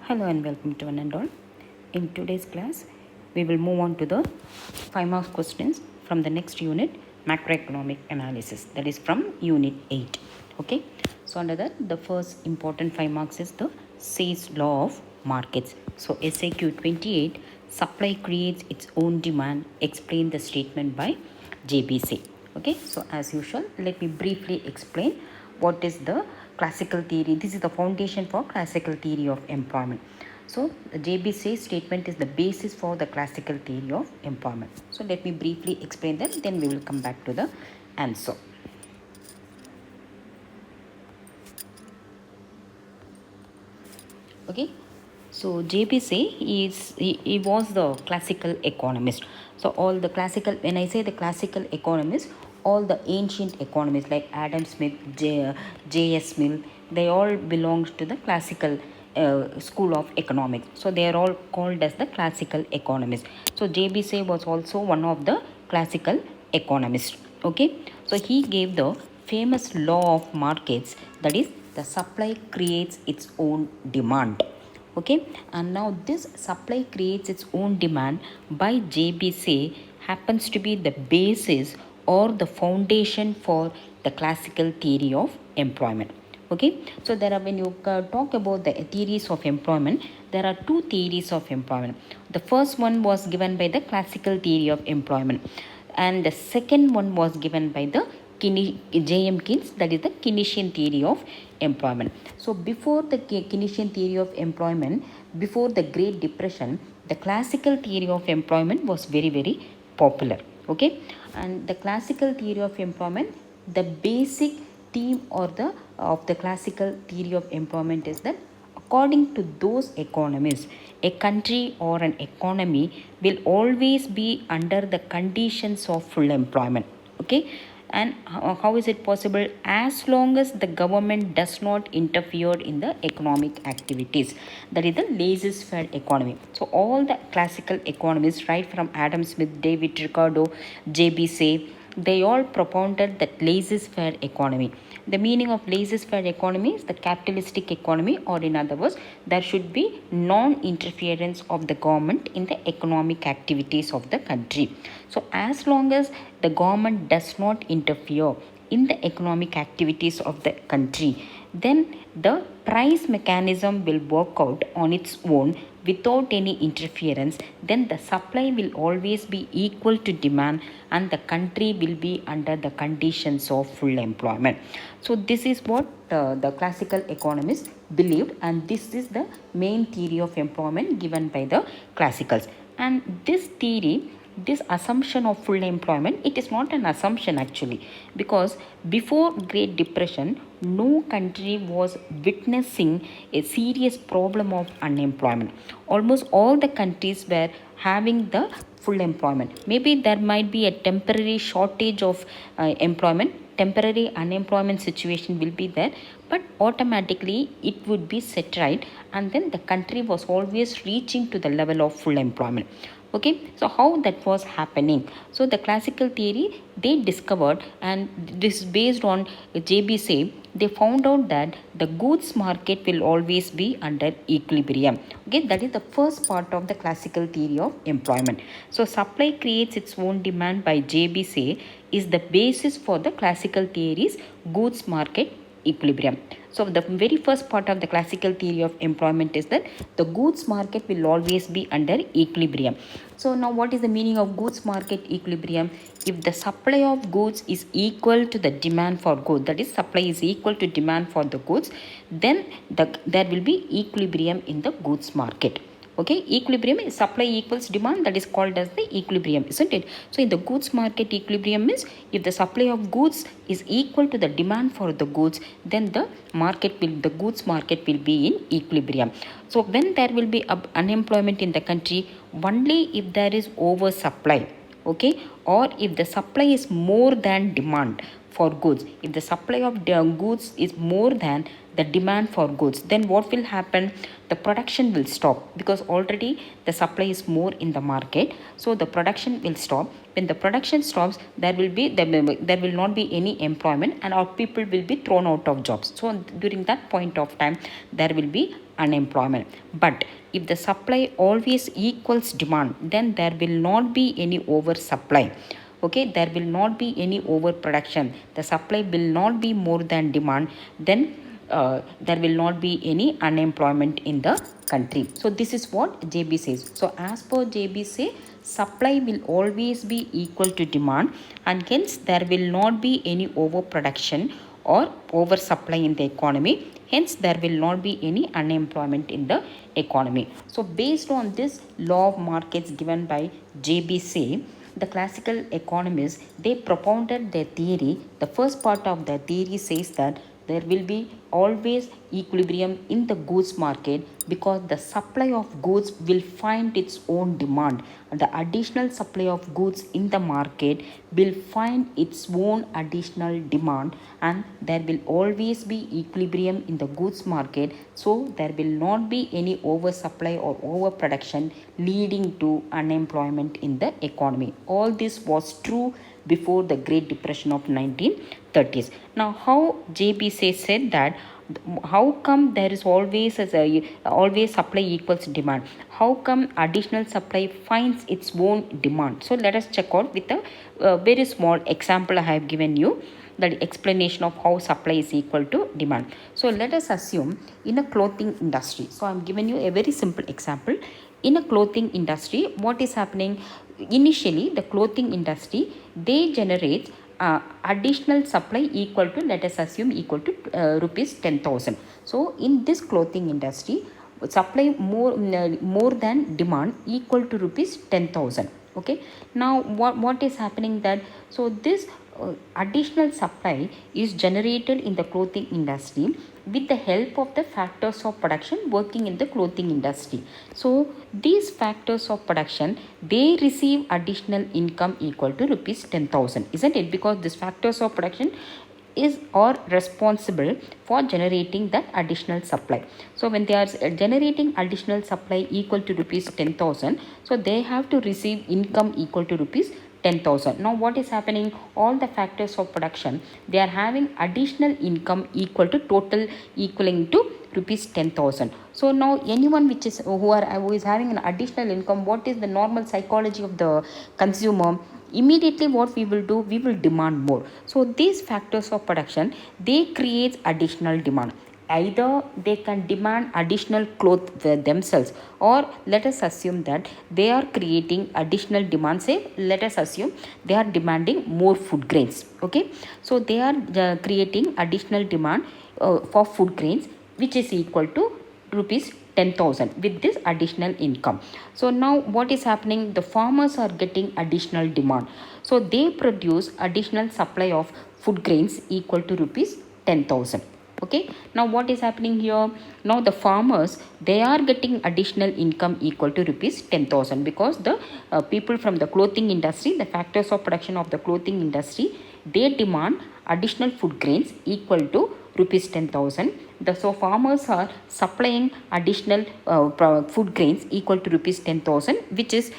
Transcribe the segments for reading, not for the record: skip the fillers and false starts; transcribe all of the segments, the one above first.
Hello and welcome to one and all. In today's class, we will move on to the 5 marks questions from the next unit, macroeconomic analysis, that is from unit 8. Okay, so under that, the first important 5 marks is the Say's law of markets. So SAQ 28, supply creates its own demand, explain the statement by J.B.Say. Okay, so as usual, let me briefly explain what is the classical theory. This is the foundation for classical theory of employment. So the J.B.Say statement is the basis for the classical theory of employment. So let me briefly explain that, then we will come back to the answer. Okay, so J.B.Say he was the classical economist. So all the classical, when I say the classical economists, all the ancient economists like Adam Smith, J.S. Mill, they all belong to the classical school of economics. So they are all called as the classical economists. So J.B.Say was also one of the classical economists. Okay, so he gave the famous law of markets, that is the supply creates its own demand. Okay, and now this supply creates its own demand by J.B.Say happens to be the basis or the foundation for the classical theory of employment. Okay, so there are, when you talk about the theories of employment, there are two theories of employment. The first one was given by the classical theory of employment, and the second one was given by the J.M. Keynes, that is the Keynesian theory of employment. So before the Keynesian theory of employment, before the Great Depression, the classical theory of employment was very, very popular. Okay, and the classical theory of employment, the basic theme or the of the classical theory of employment is that according to those economists, a country or an economy will always be under the conditions of full employment. Okay, and how is it possible? As long as the government does not interfere in the economic activities, that is the laissez-faire economy. So all the classical economists, right from Adam Smith, David Ricardo, J.B.Say, they all propounded that laissez-faire economy. The meaning of laissez-faire economy is the capitalistic economy, or in other words, there should be non-interference of the government in the economic activities of the country. So as long as the government does not interfere in the economic activities of the country, then the price mechanism will work out on its own without any interference. Then the supply will always be equal to demand and the country will be under the conditions of full employment. So this is what the classical economists believed, and this is the main theory of employment given by the classicals. And this theory, this assumption of full employment, it is not an assumption actually, because before Great Depression, no country was witnessing a serious problem of unemployment. Almost all the countries were having the full employment. Maybe there might be a temporary shortage of employment, temporary unemployment situation will be there, but automatically it would be set right, and then the country was always reaching to the level of full employment. Okay, so how that was happening? So the classical theory they discovered, and this is based on J.B.Say, they found out that the goods market will always be under equilibrium. Okay, that is the first part of the classical theory of employment. So supply creates its own demand by J.B.Say is the basis for the classical theory's goods market equilibrium. So the very first part of the classical theory of employment is that the goods market will always be under equilibrium. So now what is the meaning of goods market equilibrium? If the supply of goods is equal to the demand for goods, that is supply is equal to demand for the goods, then there will be equilibrium in the goods market. Okay, equilibrium is supply equals demand, that is called as the equilibrium, isn't it? So in the goods market equilibrium means if the supply of goods is equal to the demand for the goods, then the goods market will be in equilibrium. So when there will be unemployment in the country, only if there is oversupply, okay, or if the supply is more than demand for goods. If the supply of goods is more than the demand for goods, then what will happen? The production will stop, because already the supply is more in the market, so the production will stop. When the production stops, there will not be any employment, and our people will be thrown out of jobs. So during that point of time, there will be unemployment. But if the supply always equals demand, then there will not be any oversupply. Okay, there will not be any overproduction. The supply will not be more than demand. Then there will not be any unemployment in the country. So this is what JB says. So as per JB say, supply will always be equal to demand, and hence there will not be any overproduction or oversupply in the economy. Hence there will not be any unemployment in the economy. So based on this law of markets given by J.B.Say, the classical economists, they propounded their theory. The first part of the theory says that there will be always equilibrium in the goods market, because the supply of goods will find its own demand. The additional supply of goods in the market will find its own additional demand, and there will always be equilibrium in the goods market. So there will not be any oversupply or overproduction leading to unemployment in the economy. All this was true before the Great Depression of 1930s. Now, how J.B.Say said that, how come there is always supply equals demand? How come additional supply finds its own demand? So let us check out with a very small example I have given you, the explanation of how supply is equal to demand. So let us assume in a clothing industry. So I am giving you a very simple example. In a clothing industry, what is happening? Initially, the clothing industry, they generate additional supply equal to, let us assume, equal to rupees 10,000. So in this clothing industry, supply more than demand equal to rupees 10,000. Okay, now what is happening that, so this additional supply is generated in the clothing industry with the help of the factors of production working in the clothing industry. So these factors of production, they receive additional income equal to rupees 10,000, isn't it? Because these factors of production is or responsible for generating that additional supply. So when they are generating additional supply equal to rupees 10,000, so they have to receive income equal to rupees 10,000. Now what is happening? All the factors of production, they are having additional income equal to total equaling to rupees 10,000. So now anyone who is having an additional income, what is the normal psychology of the consumer? Immediately what we will do, we will demand more. So these factors of production, they create additional demand. Either they can demand additional clothes themselves, or let us assume that they are creating additional demand. Say let us assume they are demanding more food grains. Okay, so they are creating additional demand for food grains, which is equal to rupees 10,000 with this additional income. So now what is happening? The farmers are getting additional demand. So they produce additional supply of food grains equal to rupees 10,000. Okay, now what is happening here? Now the farmers, they are getting additional income equal to rupees 10,000, because the people from the clothing industry, the factors of production of the clothing industry, they demand additional food grains equal to rupees 10,000. So farmers are supplying additional food grains equal to rupees 10,000, which is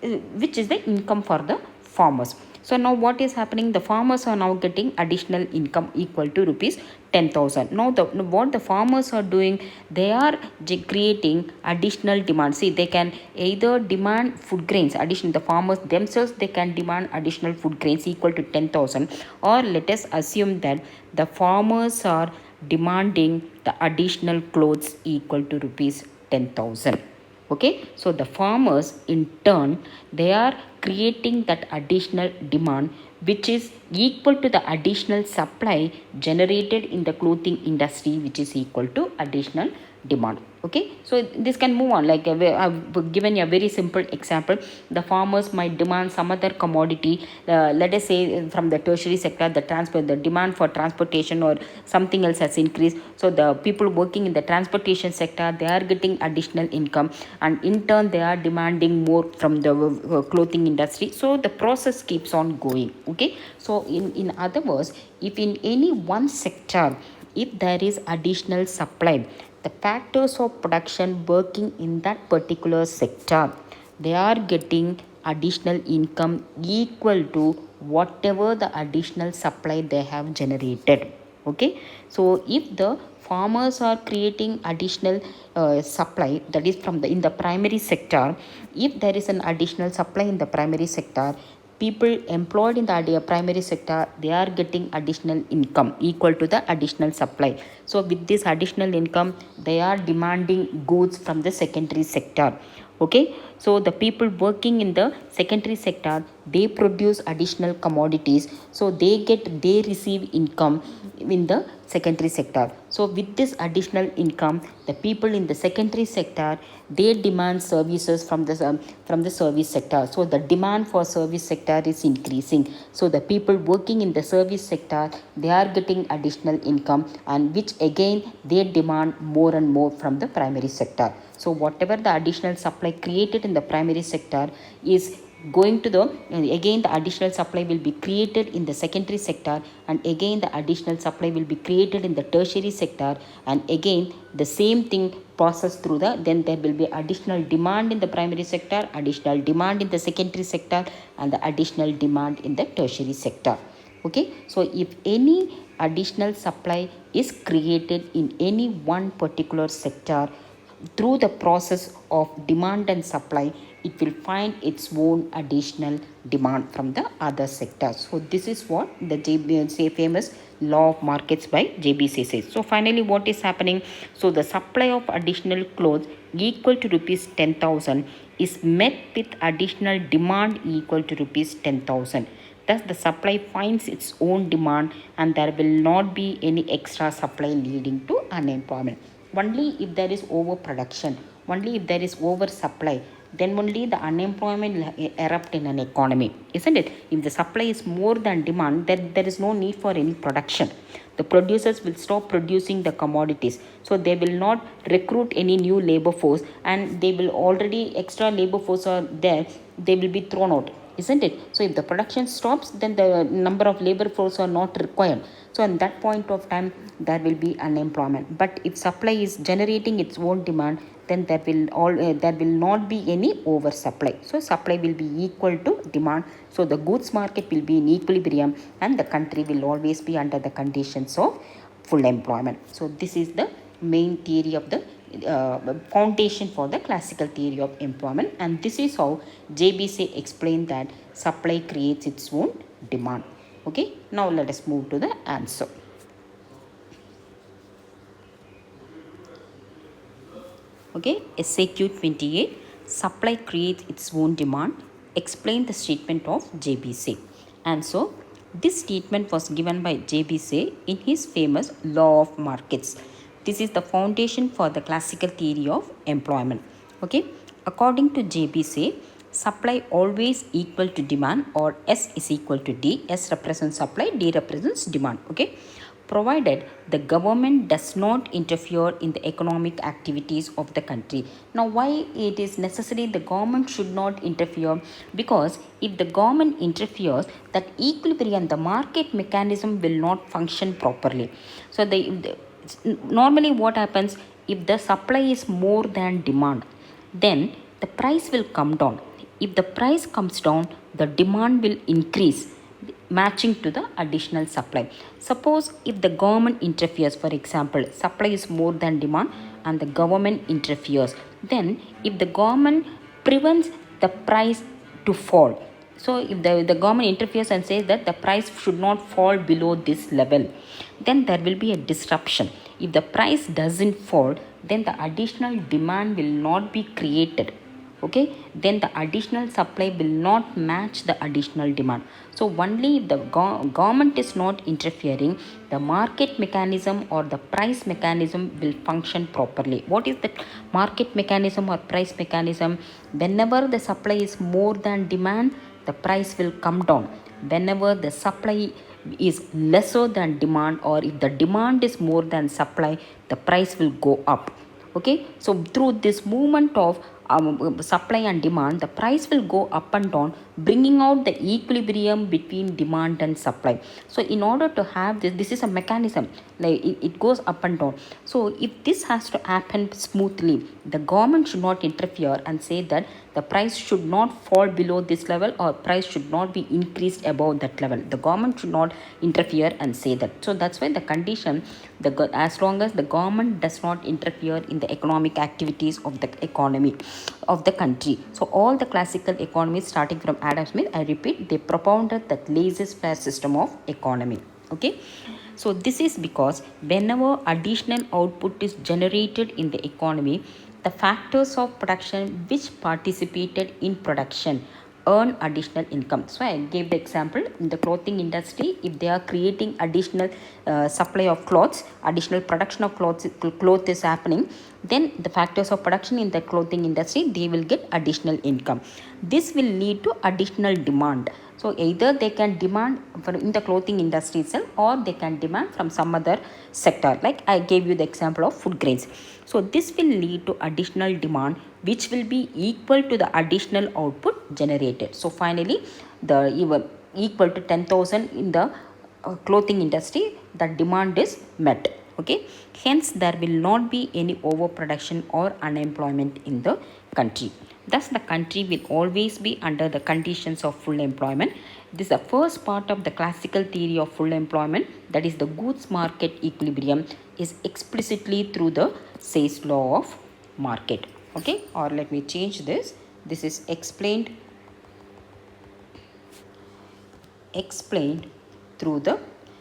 the income for the farmers. So now what is happening? The farmers are now getting additional income equal to rupees 10,000. Now what the farmers are doing, they are creating additional demand. See, they can either demand food grains, the farmers themselves, they can demand additional food grains equal to 10,000, or let us assume that the farmers are demanding the additional clothes equal to rupees 10,000. Okay, so the farmers in turn, they are creating that additional demand, which is equal to the additional supply generated in the clothing industry, which is equal to additional demand. Okay, so this can move on. Like I've given you a very simple example. The farmers might demand some other commodity, let us say from the tertiary sector, the demand for transportation or something else has increased. So the people working in the transportation sector, they are getting additional income, and in turn they are demanding more from the clothing industry. So the process keeps on going. Okay, so in other words, if in any one sector, if there is additional supply, the factors of production working in that particular sector, they are getting additional income equal to whatever the additional supply they have generated. Okay, so if the farmers are creating additional supply, that is from the in the primary sector, if there is an additional supply in the primary sector, people employed in the primary sector, they are getting additional income equal to the additional supply. So with this additional income, they are demanding goods from the secondary sector. Okay, so the people working in the secondary sector, they produce additional commodities, so they receive income in the secondary sector. So with this additional income, the people in the secondary sector, they demand services from the service sector. So the demand for service sector is increasing, so the people working in the service sector, they are getting additional income, and which again they demand more and more from the primary sector. So whatever the additional supply created in the primary sector is going to the again the additional supply will be created in the secondary sector, and again the additional supply will be created in the tertiary sector, and again the same thing processed through the, then there will be additional demand in the primary sector, additional demand in the secondary sector, and the additional demand in the tertiary sector. Okay, so if any additional supply is created in any one particular sector, through the process of demand and supply, it will find its own additional demand from the other sectors. So this is what the J.B.Say famous law of markets by J.B.Say says. So finally what is happening? So the supply of additional clothes equal to rupees 10,000 is met with additional demand equal to rupees 10,000. Thus the supply finds its own demand, and there will not be any extra supply leading to unemployment. Only if there is overproduction, only if there is oversupply, then only the unemployment will erupt in an economy, isn't it? If the supply is more than demand, then there is no need for any production. The producers will stop producing the commodities, so they will not recruit any new labor force, and they will already extra labor force are there, they will be thrown out, isn't it? So if the production stops, then the number of labor force are not required, so in that point of time there will be unemployment. But if supply is generating its own demand, then there will not be any oversupply, so supply will be equal to demand, so the goods market will be in equilibrium, and the country will always be under the conditions of full employment. So this is the main theory of the foundation for the classical theory of employment, and this is how J.B.Say explained that supply creates its own demand. Okay, now let us move to the answer. Okay, SAQ 28, supply creates its own demand. Explain the statement of J.B.Say. And so this statement was given by J.B.Say in his famous law of markets. This is the foundation for the classical theory of employment. Okay, according to J.B.Say, supply always equal to demand, or S is equal to D. S represents supply, D represents demand. Okay, provided the government does not interfere in the economic activities of the country. Now why it is necessary the government should not interfere? Because if the government interferes, that equilibrium, the market mechanism will not function properly. So normally what happens, if the supply is more than demand, then the price will come down. If the price comes down, the demand will increase, matching to the additional supply. Suppose if the government interferes, for example, supply is more than demand and the government interferes, then if the government prevents the price to fall, so if the government interferes and says that the price should not fall below this level, then there will be a disruption. If the price doesn't fall, then the additional demand will not be created. Okay, then the additional supply will not match the additional demand. So only if the government is not interfering, the market mechanism or the price mechanism will function properly. What is the market mechanism or price mechanism? Whenever the supply is more than demand, the price will come down. Whenever the supply is lesser than demand, or if the demand is more than supply, the price will go up. Okay, so through this movement of supply and demand, the price will go up and down, bringing out the equilibrium between demand and supply. So in order to have this is a mechanism, like it goes up and down. So if this has to happen smoothly, the government should not interfere and say that the price should not fall below this level or price should not be increased above that level. The government should not interfere and say that. So that's why the condition, as long as the government does not interfere in the economic activities of the economy of the country. So all the classical economists starting from Adam Smith, I repeat, they propounded that laissez-faire system of economy. Okay, so this is because whenever additional output is generated in the economy, the factors of production which participated in production earn additional income. So I gave the example in the clothing industry. If they are creating additional supply of clothes, additional production of cloth is happening, then the factors of production in the clothing industry, they will get additional income. This will lead to additional demand. So either they can demand in the clothing industry itself, or they can demand from some other sector, like I gave you the example of food grains. So this will lead to additional demand, which will be equal to the additional output generated. So finally, the equal to 10,000 in the clothing industry, the demand is met. Okay, hence there will not be any overproduction or unemployment in the country. Thus, the country will always be under the conditions of full employment. This is the first part of the classical theory of full employment, that is the goods market equilibrium is explicitly through the Say's law of market. Okay, or let me change this. This is explained through the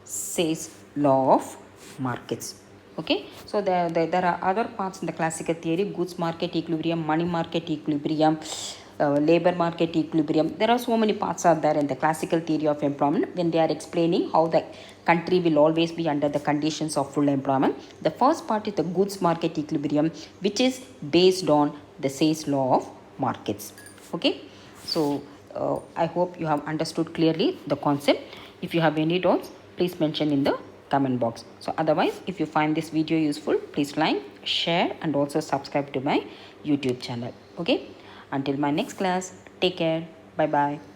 Say's law of markets. Okay, so there are other parts in the classical theory: goods market equilibrium, money market equilibrium, labor market equilibrium. There are so many parts are there in the classical theory of employment when they are explaining how the country will always be under the conditions of full employment. The first part is the goods market equilibrium, which is based on the Say's law of markets. Okay, so I hope you have understood clearly the concept. If you have any doubts, please mention in the comment box. So otherwise, if you find this video useful, please like, share and also subscribe to my YouTube channel. Okay, until my next class, take care. Bye bye.